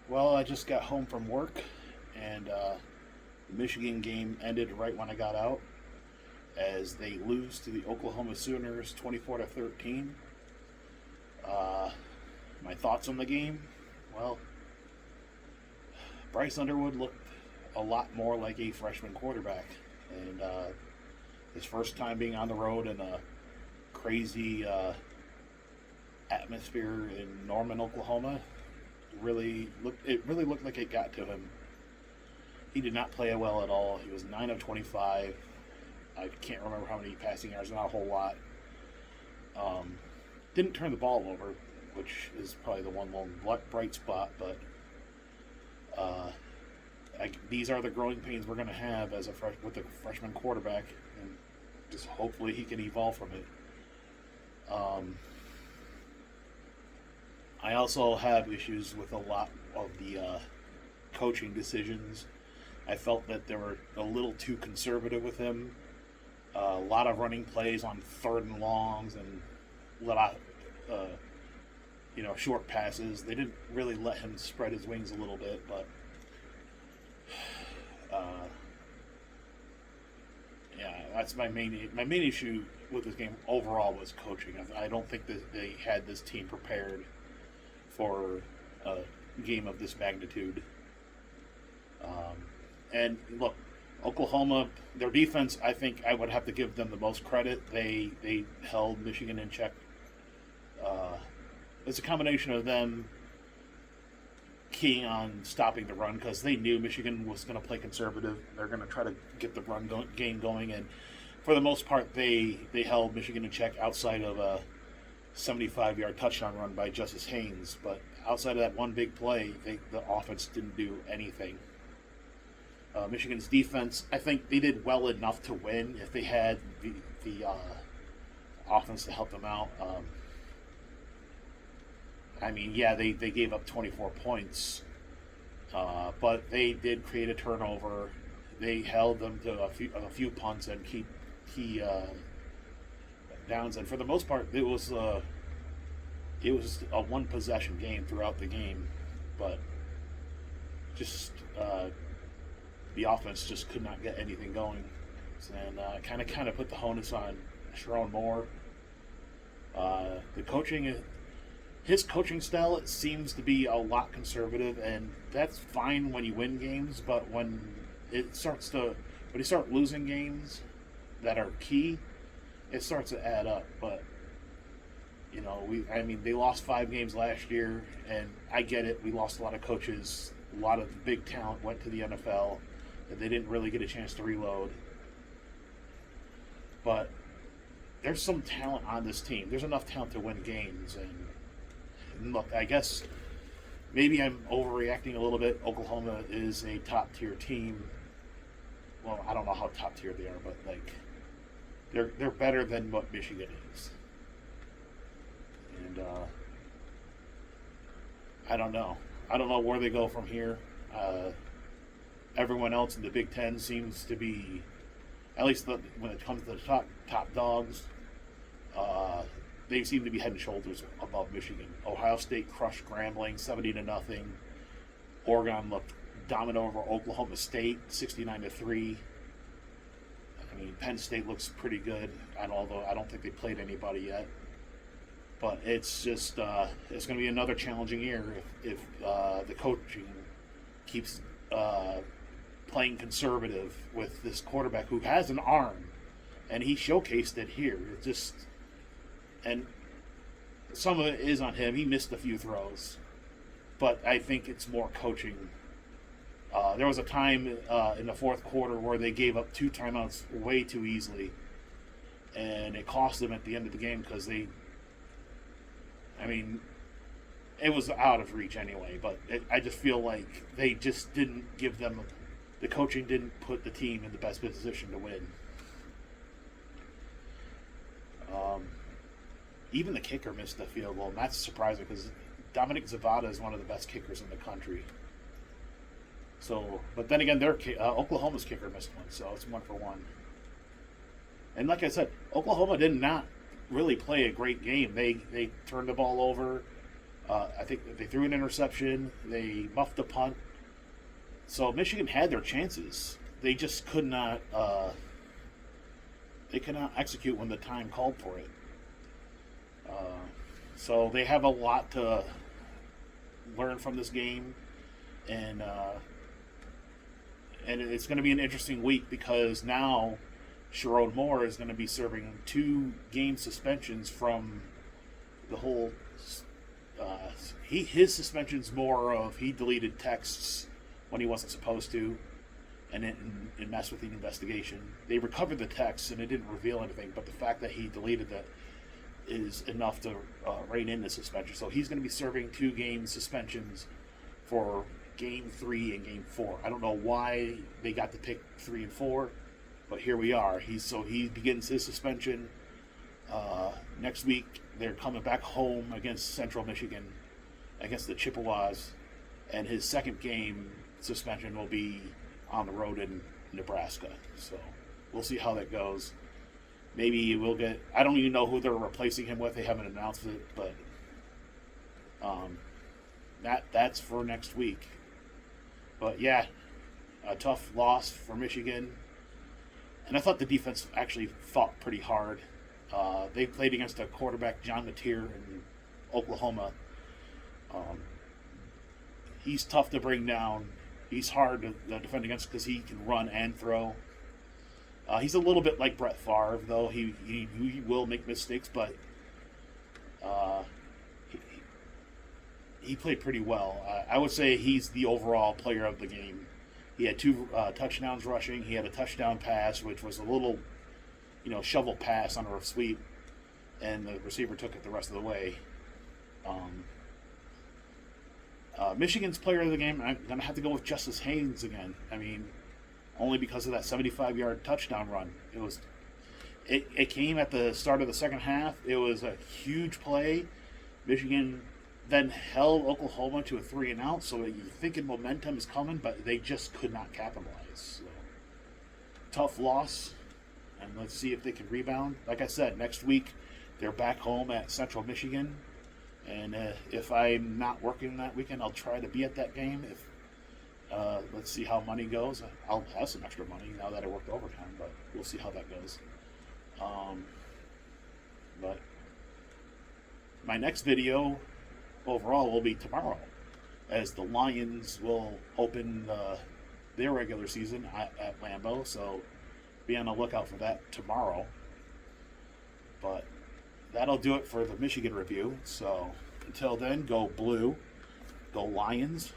Well, I just got home from work, and the Michigan game ended right when I got out, as they lose to the Oklahoma Sooners, 24-13. Uh, my thoughts on the game? Well, Bryce Underwood looked a lot more like a freshman quarterback, and his first time being on the road in a crazy atmosphere in Norman, Oklahoma, really looked like it got to him. He did not play well at all. He was 9 of 25. I can't remember how many passing yards, not a whole lot. Um, didn't turn the ball over, which is probably the one lone bright spot. But uh, these are the growing pains we're going to have as with a freshman quarterback, and just hopefully he can evolve from it. Um, I also have issues with a lot of the coaching decisions. I felt that they were a little too conservative with him. A lot of running plays on third and longs and a lot of short passes. They didn't really let him spread his wings a little bit, but uh, yeah, that's my main issue with this game overall was coaching. I don't think that they had this team prepared for a game of this magnitude. Um, and look, Oklahoma, their defense, I think I would have to give them the most credit. They held Michigan in check. Uh, it's a combination of them keying on stopping the run because they knew Michigan was going to play conservative. They're going to try to get the game going, and for the most part, they held Michigan in check outside of a 75-yard touchdown run by Justice Haynes. But outside of that one big play, the offense didn't do anything. Michigan's defense, I think they did well enough to win if they had the offense to help them out. Yeah, they gave up 24 points, but they did create a turnover. They held them to a few punts and key downs, and for the most part, it was a one possession game throughout the game, but just the offense just could not get anything going, and kind of put the onus on Sharon Moore. The coaching, his coaching style, it seems to be a lot conservative, and that's fine when you win games. But when you start losing games that are key, it starts to add up. But they lost 5 games last year, and I get it. We lost a lot of coaches. A lot of the big talent went to the NFL, and they didn't really get a chance to reload. But there's some talent on this team. There's enough talent to win games. And look, I guess maybe I'm overreacting a little bit. Oklahoma is a top tier team. Well, I don't know how top tier they are, but they're better than what Michigan is. And I don't know. I don't know where they go from here. Everyone else in the Big Ten seems to be, at least when it comes to the top dogs, they seem to be head and shoulders above Michigan. Ohio State crushed Grambling 70-0. Oregon looked dominant over Oklahoma State 69-3. Penn State looks pretty good, although I don't think they played anybody yet. But it's just it's going to be another challenging year if the coaching keeps playing conservative with this quarterback who has an arm, and he showcased it here. And some of it is on him. He missed a few throws, but I think it's more coaching. There was a time in the fourth quarter where they gave up 2 timeouts way too easily, and it cost them at the end of the game because it was out of reach anyway, but I just feel like they just didn't give them, the coaching didn't put the team in the best position to win. Even the kicker missed the field goal, and that's surprising because Dominic Zavada is one of the best kickers in the country. So, but then again, Oklahoma's kicker missed one, so it's 1-for-1. And like I said, Oklahoma did not really play a great game. They turned the ball over. I think they threw an interception. They muffed a punt. So Michigan had their chances. They just could not. They could not execute when the time called for it. So they have a lot to learn from this game, and it's going to be an interesting week because now Sherrone Moore is going to be serving 2 game suspensions from the whole. His suspension's more of he deleted texts when he wasn't supposed to, and it messed with the investigation. They recovered the texts and it didn't reveal anything, but the fact that he deleted that is enough to rein in the suspension. So he's going to be serving 2 game suspensions for Game 3 and Game 4. I don't know why they got to pick 3 and 4, but here we are. He begins his suspension. Next week, they're coming back home against Central Michigan, against the Chippewas, and his second game suspension will be on the road in Nebraska. So we'll see how that goes. Maybe we'll get. I don't even know who they're replacing him with. They haven't announced it, but that's for next week. But yeah, a tough loss for Michigan, and I thought the defense actually fought pretty hard. They played against a quarterback, John Mateer, in Oklahoma. He's tough to bring down. He's hard to defend against because he can run and throw. He's a little bit like Brett Favre, though. He will make mistakes, but he played pretty well. I would say he's the overall player of the game. He had 2 touchdowns rushing. He had a touchdown pass, which was a little, shovel pass on a sweep, and the receiver took it the rest of the way. Michigan's player of the game, I'm going to have to go with Justice Haynes again. I mean, only because of that 75-yard touchdown run. It came at the start of the second half. It was a huge play. Michigan then held Oklahoma to a 3-and-out, so you're thinking momentum is coming, but they just could not capitalize. So, tough loss, and let's see if they can rebound. Like I said, next week they're back home at Central Michigan, and if I'm not working that weekend, I'll try to be at that game. Let's see how money goes. I'll have some extra money now that I worked overtime, but we'll see how that goes. But my next video overall will be tomorrow, as the Lions will open their regular season at Lambeau, so be on the lookout for that tomorrow. But that'll do it for the Michigan review. So until then, go Blue, go Lions,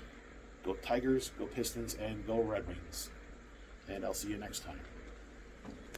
go Tigers, go Pistons, and go Red Wings. And I'll see you next time.